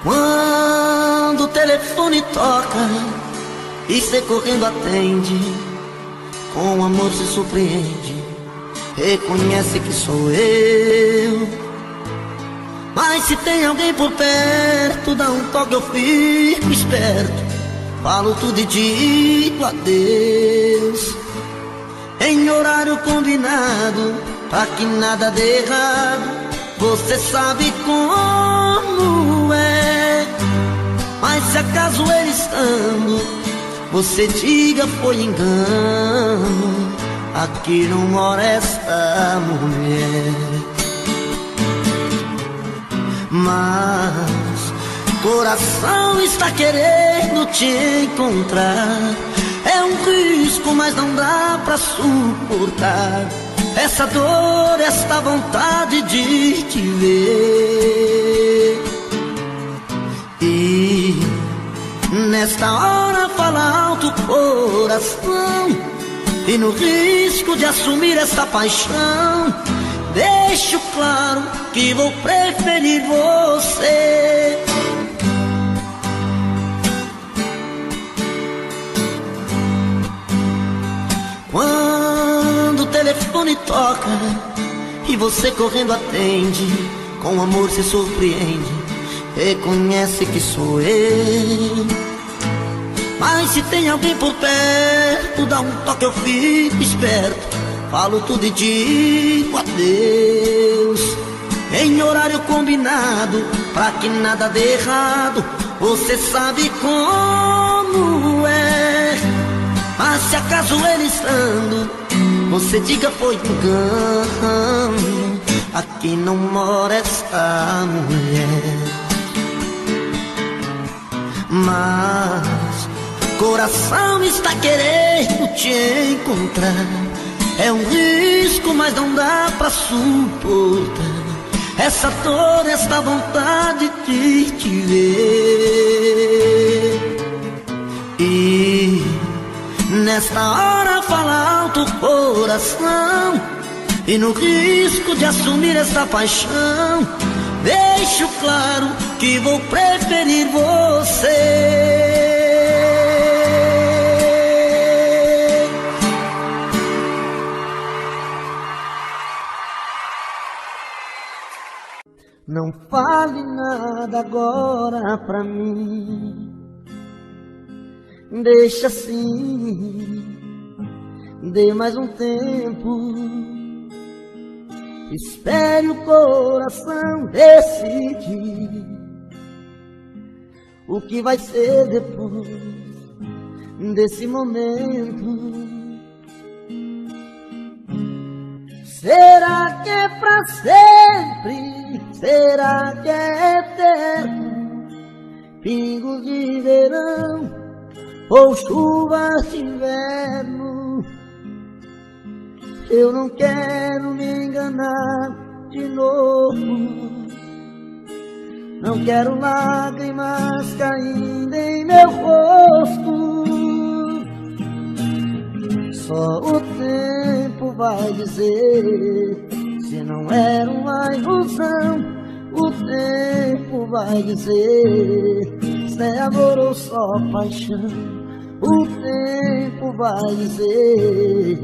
Quando o telefone toca e cê correndo atende, com amor se surpreende, reconhece que sou eu. Mas se tem alguém por perto, dá um toque, eu fico esperto, falo tudo e digo adeus, em horário combinado, pra que nada dê errado. Você sabe como é, mas se acaso ele estando, você diga foi engano, aqui não mora esta mulher. Mas coração está querendo te encontrar, é um risco, mas não dá pra suportar essa dor, esta vontade de te ver. E nesta hora fala alto o coração, e no risco de assumir esta paixão, deixo claro que vou preferir você. Quando o telefone toca e você correndo atende, com amor se surpreende, reconhece que sou eu. Mas se tem alguém por perto, dá um toque, eu fico esperto, falo tudo e digo adeus, em horário combinado, pra que nada dê errado. Você sabe como é, mas se acaso ele estando, você diga foi engano, aqui não mora esta mulher. Mas coração está querendo te encontrar, é um risco, mas não dá pra suportar essa dor, esta vontade de te ver. E nesta hora fala alto o coração, e no risco de assumir esta paixão, deixo claro que vou preferir você. Não fale nada agora pra mim, deixa assim, dê mais um tempo, espere o coração decidir o que vai ser depois desse momento. Será que é pra sempre? Será que é eterno? Pingos de verão ou chuvas de inverno? Eu não quero me enganar de novo, não quero lágrimas caindo em meu rosto. Só o tempo vai dizer se não era uma ilusão. O tempo vai dizer se é amor ou só paixão. O tempo vai dizer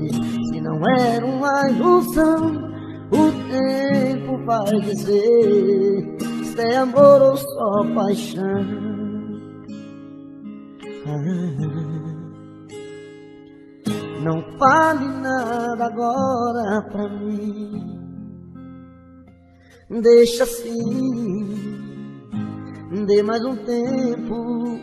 se não era uma ilusão. O tempo vai dizer se é amor ou só paixão. Não fale nada agora pra mim, deixa assim, dê mais um tempo,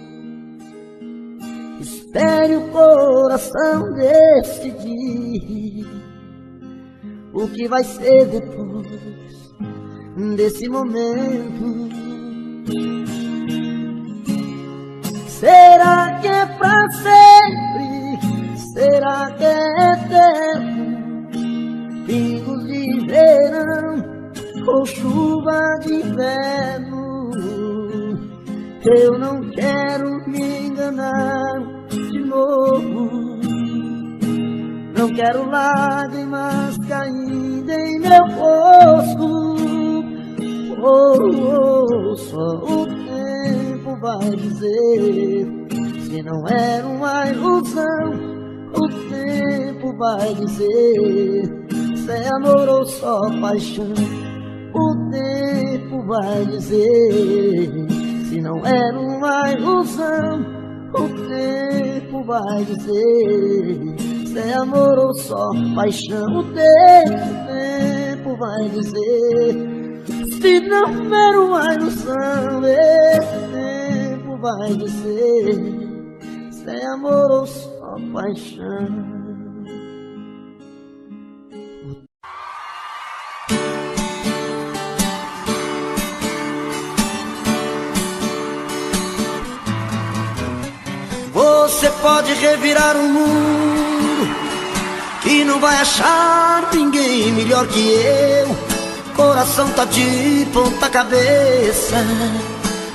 espere o coração decidir o que vai ser depois desse momento. Será que é pra sempre? Será que é eterno? Pingos de verão ou chuva de inverno? Eu não quero me enganar de novo, não quero lágrimas caindo em meu rosto. Só o tempo tempo vai dizer. Se não era uma ilusão, o tempo vai dizer. Se é amor ou só paixão, o tempo vai dizer. Se não era uma ilusão, o tempo vai dizer. Se é amor ou só paixão, o tempo vai dizer. Se não era uma ilusão, esse tempo vai dizer. Se é amor ou só paixão. Você pode revirar o mundo, que não vai achar ninguém melhor que eu. Coração tá de ponta cabeça,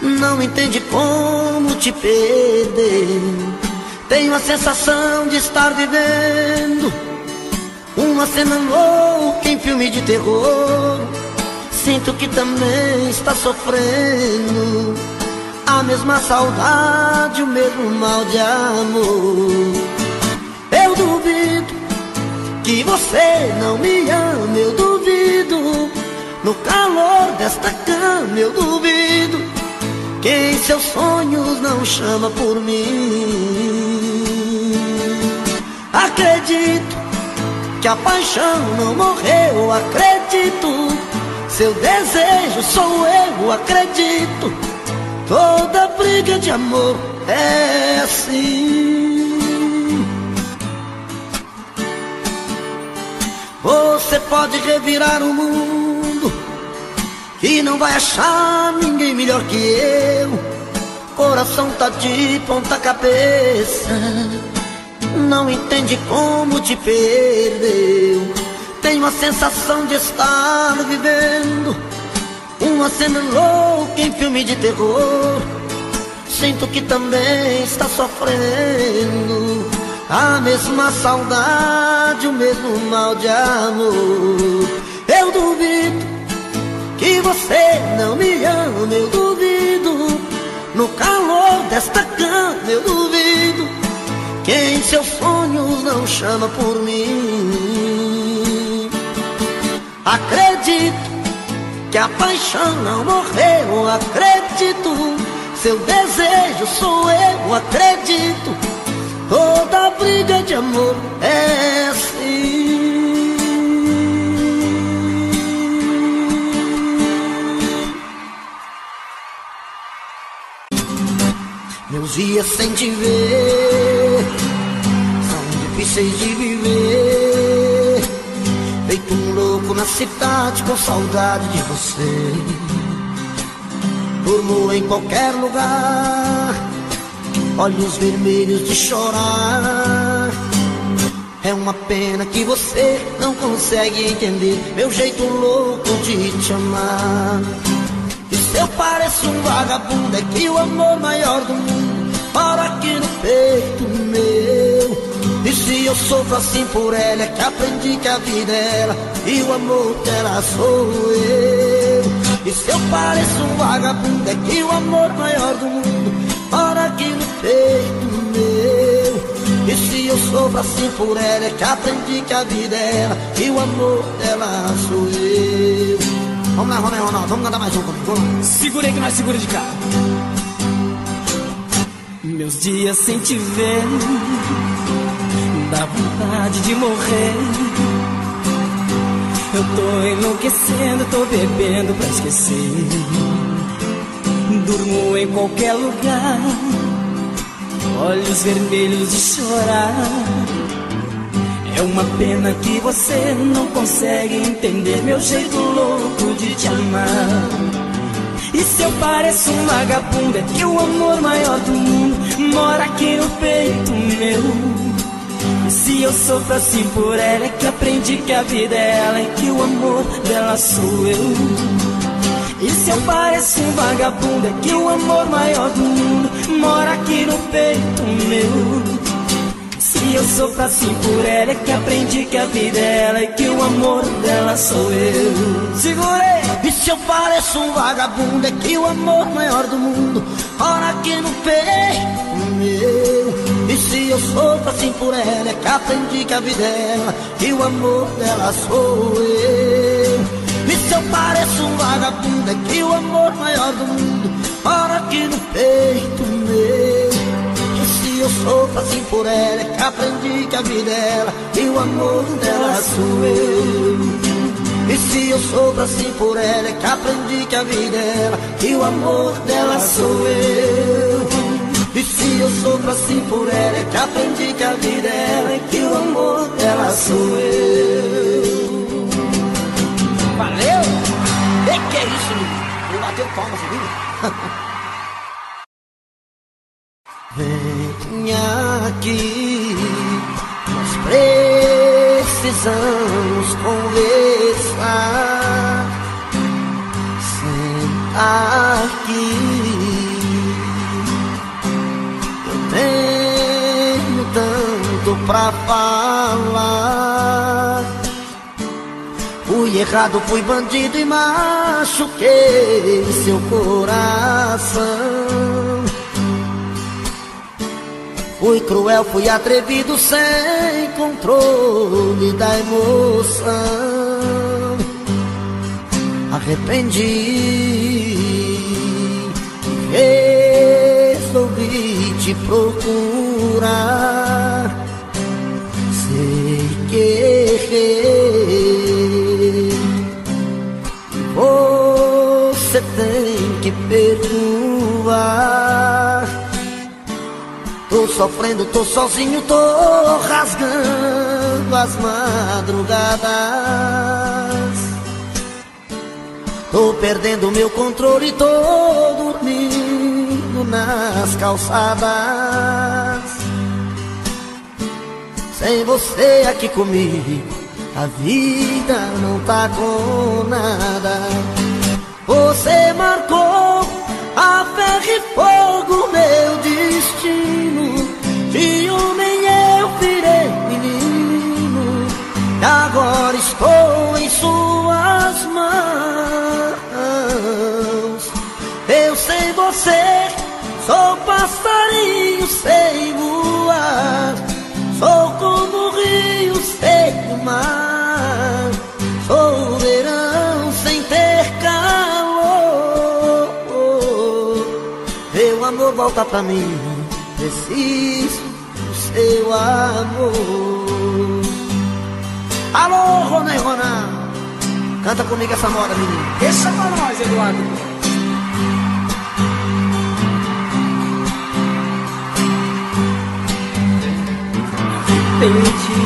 não entende como te perder. Tenho a sensação de estar vivendo uma cena louca em filme de terror. Sinto que também está sofrendo a mesma saudade, o mesmo mal de amor. Eu duvido que você não me ama, eu duvido. No calor desta cama eu duvido que em seus sonhos não chama por mim. Acredito que a paixão não morreu, acredito. Seu desejo sou eu, acredito. Toda briga de amor é assim. Você pode revirar o mundo, e não vai achar ninguém melhor que eu. Coração tá de ponta cabeça, não entende como te perdeu. Tenho a sensação de estar vivendo uma cena louca em filme de terror. Sinto que também está sofrendo a mesma saudade, o mesmo mal de amor. Eu duvido que você não me ama, eu duvido. No calor desta cama eu duvido que em seus sonhos não chama por mim. Acredito que a paixão não morreu, acredito. Seu desejo sou eu, acredito. Toda briga de amor é assim. Meus dias sem te ver são difíceis de viver, feito um louco na cidade com saudade de você. Durmo em qualquer lugar, olhos vermelhos de chorar. É uma pena que você não consegue entender meu jeito louco de te amar. E se eu pareço um vagabundo, é que o amor maior do mundo mora aqui no peito meu. E se eu sofro assim por ela, é que aprendi que a vida é ela e o amor dela sou eu. E se eu pareço um vagabundo, é que o amor maior do mundo mora aqui no peito meu. E se eu sofro assim por ela, é que aprendi que a vida é ela e o amor dela sou eu. Vamos lá, Ronaldo, vamos cantar mais um comigo, vamos lá. Segura aí que nós segura de cá. Meus dias sem te ver dá vontade de morrer. Eu tô enlouquecendo, tô bebendo pra esquecer. Durmo em qualquer lugar, olhos vermelhos de chorar. É uma pena que você não consegue entender meu jeito louco de te amar. E se eu pareço um vagabundo, é que o amor maior do mundo mora aqui no peito meu. E se eu sofro assim por ela, é que aprendi que a vida é ela e que o amor dela sou eu. E se eu pareço um vagabundo, é que o amor maior do mundo mora aqui no peito meu. Se se eu sofro assim por ela, é que aprendi que a vida é ela e que o amor dela sou eu. Segurei! E se eu pareço um vagabundo, é que o amor maior do mundo mora aqui no peito meu. E se eu sofro assim por ela, é que aprendi que a vida é ela e o amor dela sou eu. E se eu pareço um vagabundo, é que o amor maior do mundo mora aqui no peito meu. E se eu sofro assim por ela, é que aprendi que a vida é ela e o amor dela sou eu. E se eu sofro assim por ela, é que aprendi que a vida é ela e o amor dela sou eu. E se eu sofro assim por ela, é que aprendi que a vida é ela e que o amor dela sou eu. Valeu! E que é isso, menino? Ele bateu palmas, viu? Venha aqui, nós precisamos conversar. Senta aqui, eu tenho tanto pra falar. Fui errado, fui bandido e machuquei seu coração. Fui cruel, fui atrevido, sem controle da emoção. Arrependi, resolvi te procurar. Sei que errei, você tem que perdoar. Tô sofrendo, tô sozinho, tô rasgando as madrugadas. Tô perdendo meu controle, tô dormindo nas calçadas. Sem você aqui comigo, a vida não tá com nada. Você marcou a ferro e fogo meu destino. De homem eu virei menino, e agora estou em suas mãos. Eu sem você sou passarinho sem voar. Sou como o rio sem o mar. Sou o verão sem ter calor. Meu amor, volta pra mim, preciso do seu amor. Alô, Rona e Rona, canta comigo essa moda, menino. Deixa pra nós, Eduardo. Entendi,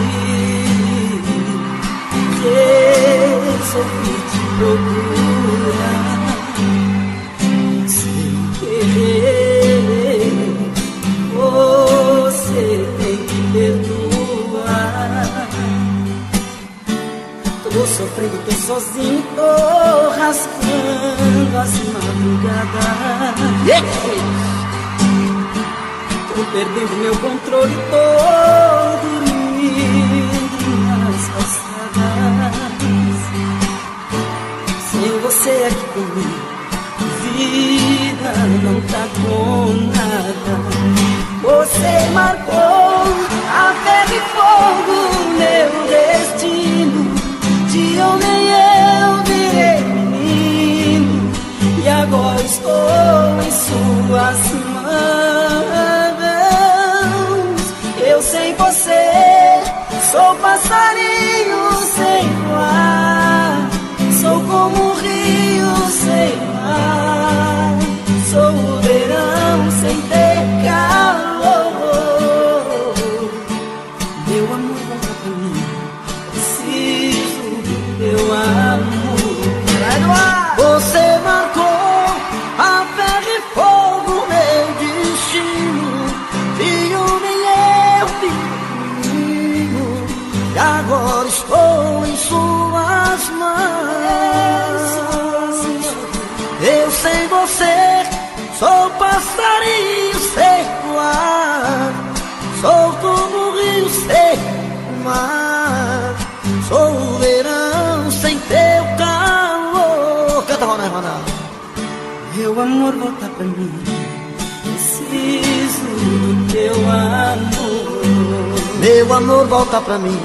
resolvi te procurar. Sem querer, você tem que perdoar. Tô sofrendo, tô sozinho, tô rasgando as madrugadas. Tô perdendo meu controle, tô dormindo nas calçadas. Sem você aqui comigo, vida não tá com nada. Você marcou a ferro e fogo meu destino. De homem eu virei menino, e agora estou em suas mãos. Eu sem você sou passarinho sem voar. Sou como o rio sem mar. Sou o verão sem ter calor. Meu amor, volta pra mim, preciso do teu amor. Você marcou a ferro e fogo meu destino. De homem eu menino, e agora estou em suas mãos. Eu sem você sou passarinho sem voar. Sou como o rio Meu amor, volta pra mim. Preciso do teu amor. Meu amor, volta pra mim.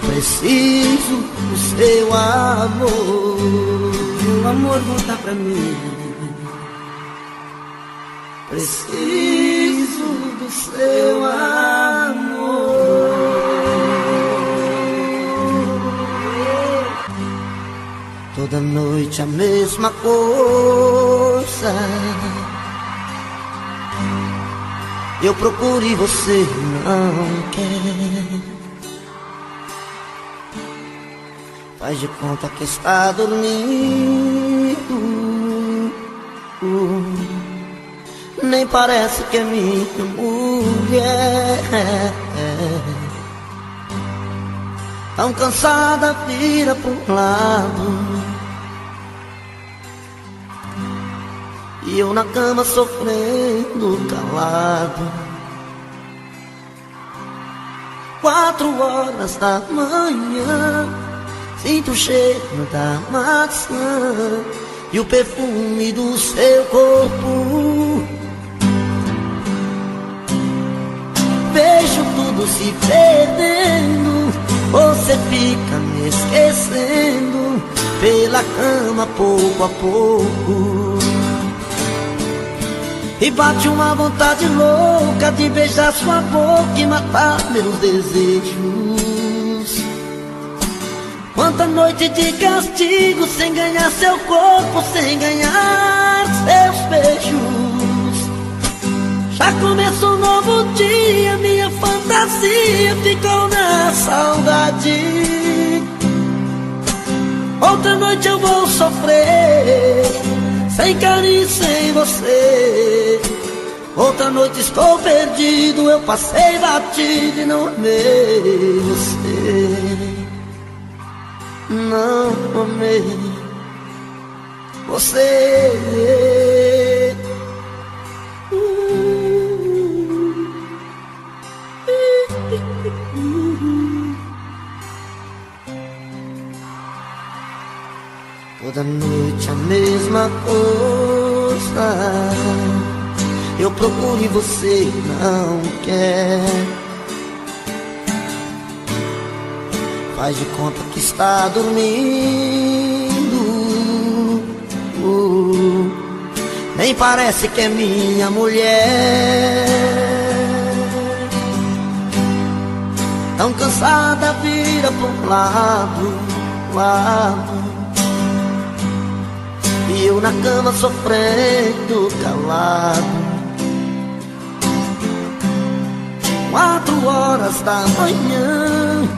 Preciso do seu amor. Meu amor, volta pra mim. Preciso do seu amor. Toda noite a mesma coisa. Eu procuro e você não quer. Faz de conta que está dormindo. Nem parece que é minha mulher. Tão cansada, vira pro lado. E eu na cama sofrendo calado. 4 horas da manhã, sinto o cheiro da maçã e o perfume do seu corpo. Vejo tudo se perdendo, você fica me esquecendo pela cama pouco a pouco. E bate uma vontade louca de beijar sua boca e matar meus desejos. Quanta noite de castigo sem ganhar seu corpo, sem ganhar seus beijos. Já começou um novo dia, minha fantasia ficou na saudade. Outra noite eu vou sofrer, sem carinho, sem você. Outra noite estou perdido, eu passei batido e não amei você. Não amei você. Toda noite a mesma coisa. Eu procuro e você não quer. Faz de conta que está dormindo. Nem parece que é minha mulher. Tão cansada, vira pro lado. E eu na cama sofrendo calado. 4 horas da manhã,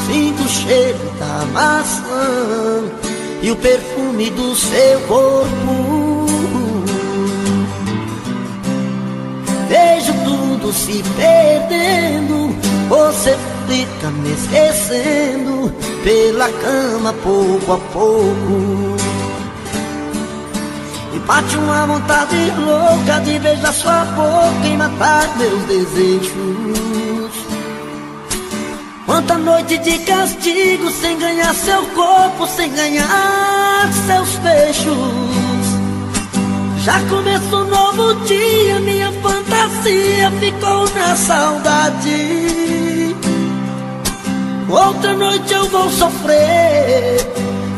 sinto o cheiro da maçã e o perfume do seu corpo. Vejo tudo se perdendo, você fica me esquecendo pela cama pouco a pouco. E bate uma vontade louca de beijar sua boca e matar meus desejos. Quanta noite de castigo sem ganhar seu corpo, sem ganhar seus beijos. Já começou um novo dia, minha fantasia ficou na saudade. Outra noite eu vou sofrer,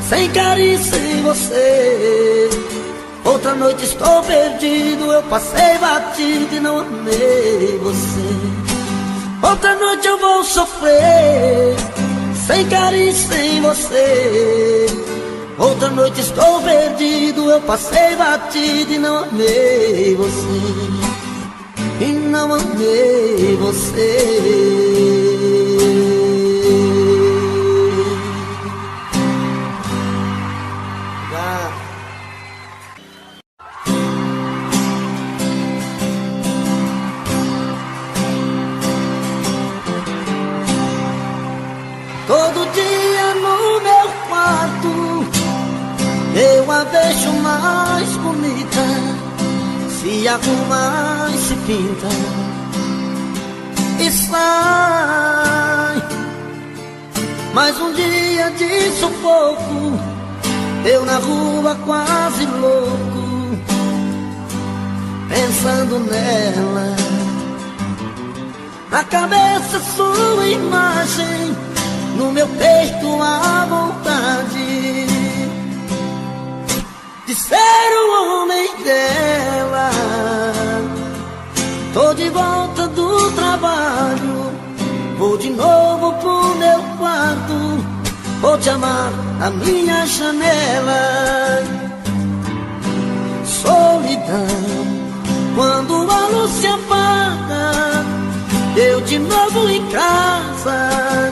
sem carinho, sem você. Outra noite estou perdido, eu passei batido e não amei você. Outra noite eu vou sofrer, sem carinho, sem você. Outra noite estou perdido, eu passei batido e não amei você. E não amei você. Todo dia no meu quarto eu a vejo mais bonita, se arruma e se pinta e sai. Mais um dia de sufoco, eu na rua quase louco, pensando nela. Na cabeça sua imagem, no meu peito a vontade de ser o homem dela. Tô de volta do trabalho, vou de novo pro meu quarto, vou te amar na minha janela. Solidão, quando a luz se apaga, eu de novo em casa,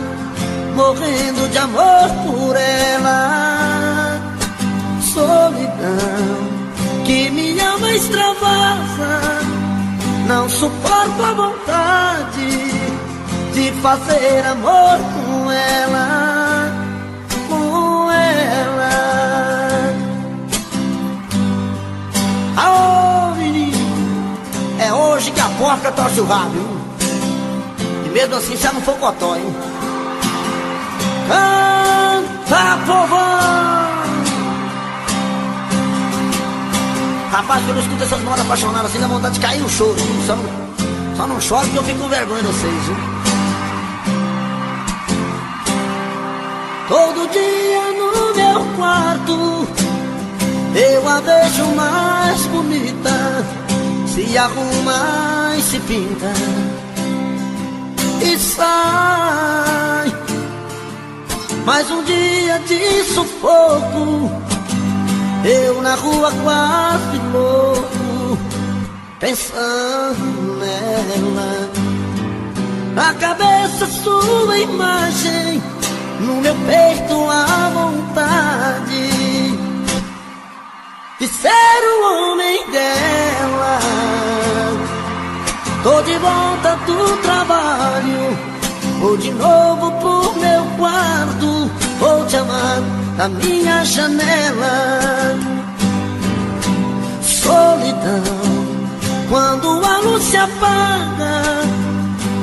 morrendo de amor por ela. Solidão, que minha alma extravasa, não suporto a vontade de fazer amor com ela, com ela. Aô, menino, é hoje que a porca torce o rabo, hein? E mesmo assim já não for cotó, hein? Canta, povão! Rapaz, quando eu escuto essas modas apaixonadas assim, dá vontade de cair no choro. Só não choro porque eu fico com vergonha de vocês, viu? Todo dia no meu quarto eu a vejo mais bonita, se arruma e se pinta e sai. Mais um dia de sufoco, eu na rua quase louco, pensando nela. Na cabeça sua imagem, no meu peito a vontade de ser o homem dela. Tô de volta do trabalho, vou de novo pro meu quarto, vou te amar na minha janela. Solidão, quando a luz se apaga,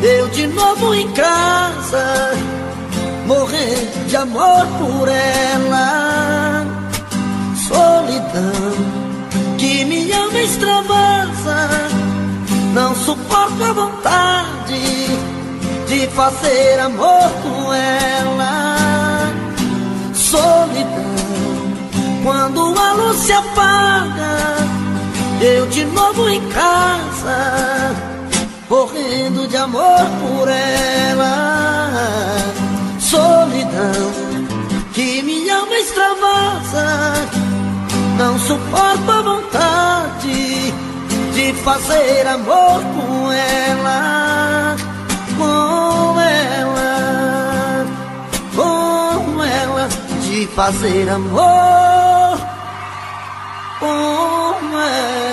eu de novo em casa, morrer de amor por ela. Solidão, que minha alma extravasa, não suporto a vontade de fazer amor com ela. Solidão, quando a luz se apaga, eu de novo em casa, morrendo de amor por ela. Solidão, que minha alma extravasa, não suporto a vontade de fazer amor com ela, com ela, com ela, de fazer amor com ela.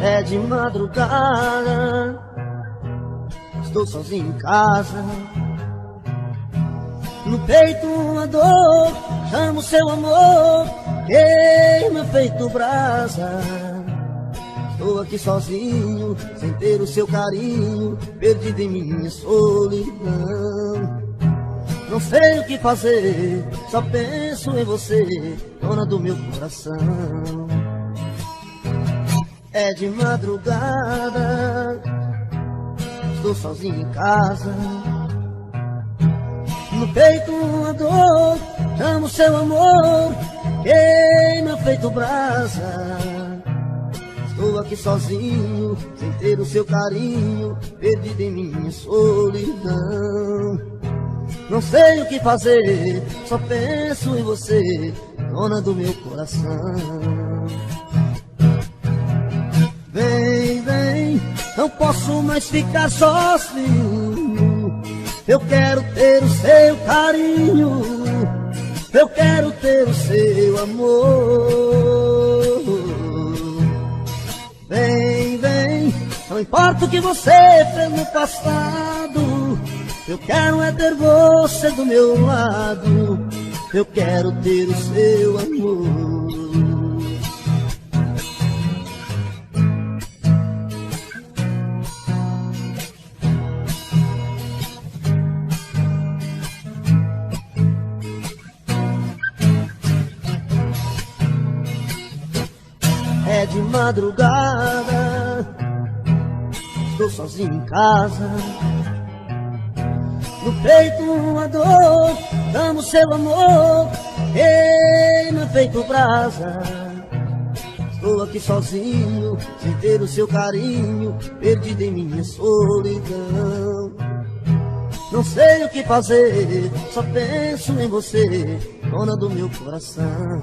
É de madrugada, estou sozinho em casa, no peito uma dor, chamo seu amor, queima feito brasa. Estou aqui sozinho, sem ter o seu carinho, perdido em minha solidão. Não sei o que fazer, só penso em você, dona do meu coração. É de madrugada, estou sozinho em casa, no peito uma dor, chamo seu amor, queima feito brasa. Estou aqui sozinho, sem ter o seu carinho, perdido em minha solidão. Não sei o que fazer, só penso em você, dona do meu coração. Vem, vem, não posso mais ficar sozinho. Eu quero ter o seu carinho, eu quero ter o seu amor. Vem, vem, não importa o que você fez no passado, eu quero é ter você do meu lado, eu quero ter o seu amor. de madrugada, estou sozinho em casa. No peito uma dor, amo seu amor, queima feito brasa. Estou aqui sozinho, sem ter o seu carinho, perdido em minha solidão. Não sei o que fazer, só penso em você, dona do meu coração.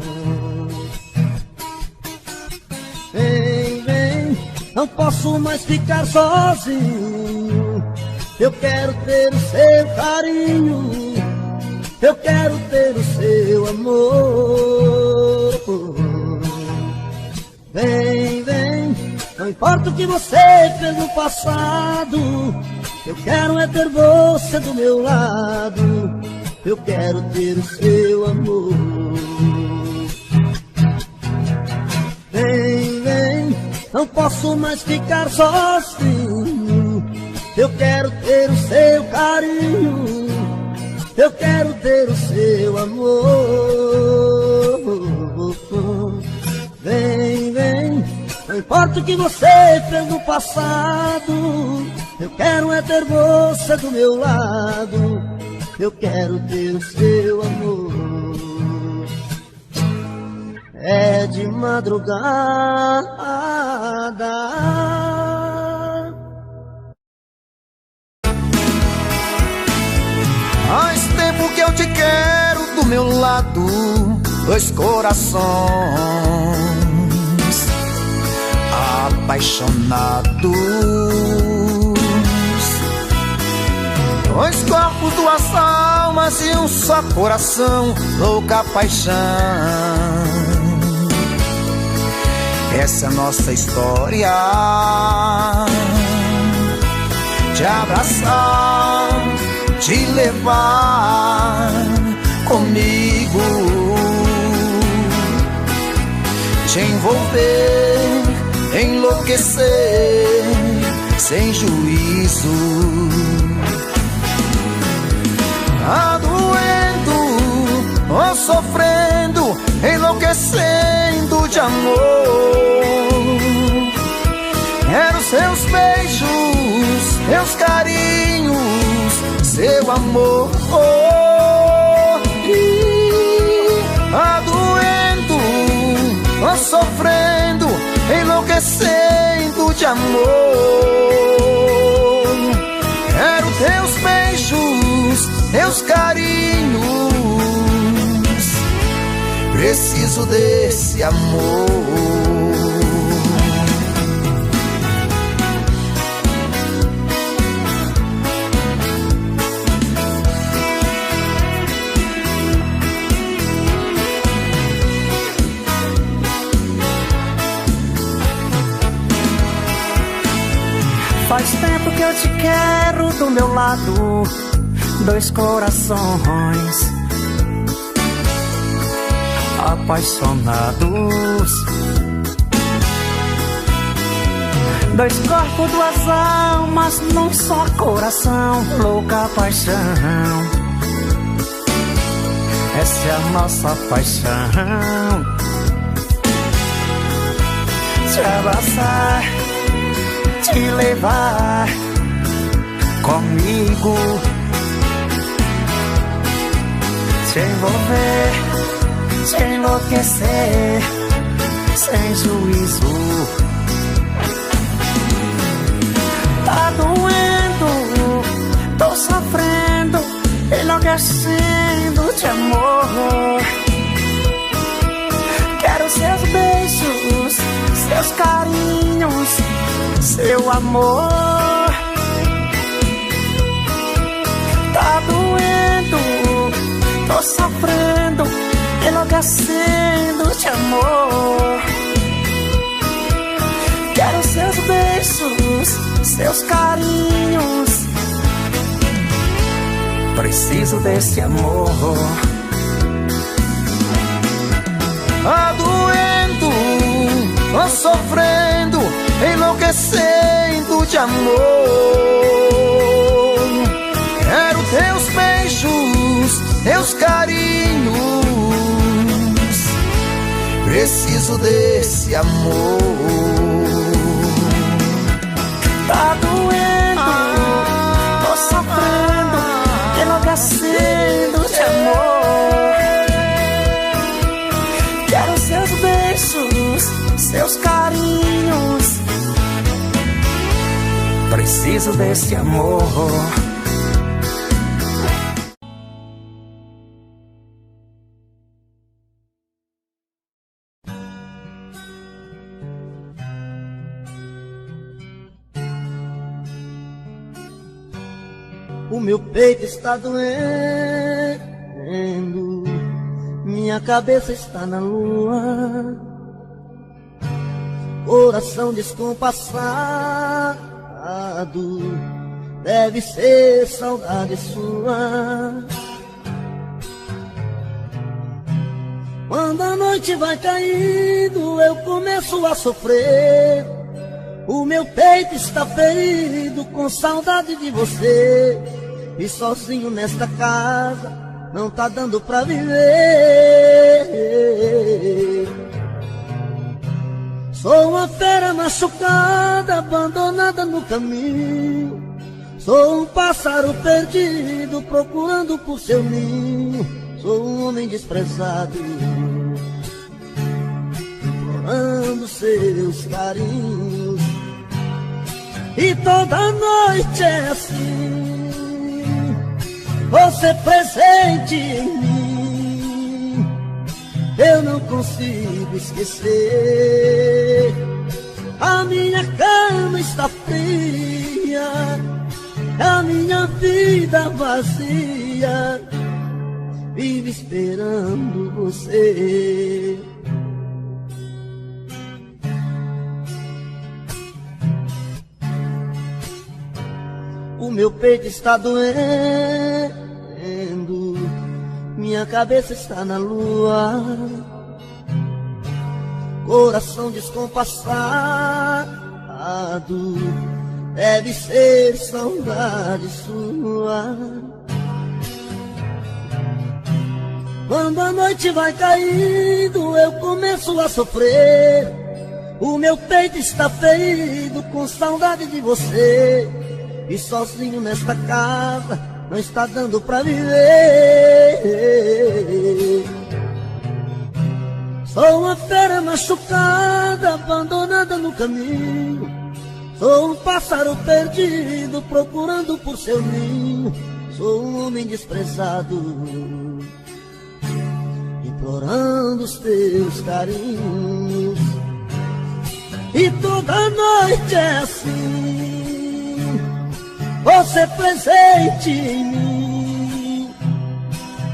Vem, vem, não posso mais ficar sozinho. Eu quero ter o seu carinho, eu quero ter o seu amor. Vem, vem, não importa o que você fez no passado, eu quero é ter você do meu lado, eu quero ter o seu amor. Vem, vem, não posso mais ficar sozinho, eu quero ter o seu carinho, eu quero ter o seu amor. Vem, vem, não importa o que você fez no passado, eu quero é ter você do meu lado, eu quero ter o seu amor. É de madrugada. Faz tempo que eu te quero do meu lado, dois corações apaixonados, dois corpos, duas almas e um só coração, louca paixão. Essa é a nossa história, te abraçar, te levar comigo, te envolver, enlouquecer sem juízo. Tá doendo ou sofrendo, enlouquecendo de amor. Quero seus beijos, seus carinhos, seu amor. Tá doendo ou sofrendo, enlouquecendo de amor. Quero teus beijos, teus carinhos, preciso desse amor. Faz tempo que eu te quero do meu lado, dois corações apaixonados, dois corpos, duas almas num só coração, louca paixão. Essa é a nossa paixão, te abraçar, te levar comigo, te envolver, te enlouquecer sem juízo. Tá doendo, tô sofrendo, enlouquecendo de amor. Quero seus beijos, seus carinhos, seu amor. Tá doendo, tô sofrendo, enlouquecendo de amor. Quero seus beijos, seus carinhos, preciso desse amor. Tá doendo, tô sofrendo, enlouquecendo de amor. Quero teus beijos, teus carinhos, preciso desse amor. Tá doendo, tô sofrendo, enlouquecendo de amor. Quero seus beijos, seus carinhos. Preciso desse amor. O meu peito está doendo, minha cabeça está na lua, coração descompassado, deve ser saudade sua. Quando a noite vai caindo, eu começo a sofrer. O meu peito está ferido com saudade de você. E sozinho nesta casa não tá dando pra viver. Sou uma fera machucada, abandonada no caminho. Sou um pássaro perdido, procurando por seu ninho. Sou um homem desprezado, implorando seus carinhos. E toda noite é assim, você presente em mim. Eu não consigo esquecer. A minha cama está fria, a minha vida vazia, vive esperando você. O meu peito está doendo, minha cabeça está na lua, coração descompassado, deve ser saudade sua. Quando a noite vai caindo, eu começo a sofrer. O meu peito está ferido com saudade de você. E sozinho nesta casa não está dando pra viver. Sou uma fera machucada, abandonada no caminho. Sou um pássaro perdido, procurando por seu ninho. Sou um homem desprezado, implorando os teus carinhos. E toda noite é assim, você presente em mim.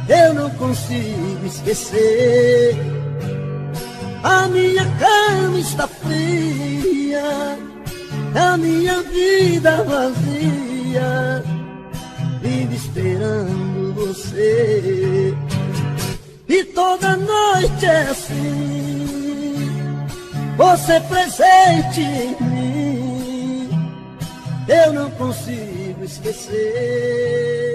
Eu não consigo esquecer. A minha cama está fria, a minha vida vazia, vive esperando você. E toda noite é assim, você presente em mim. Eu não consigo esquecer.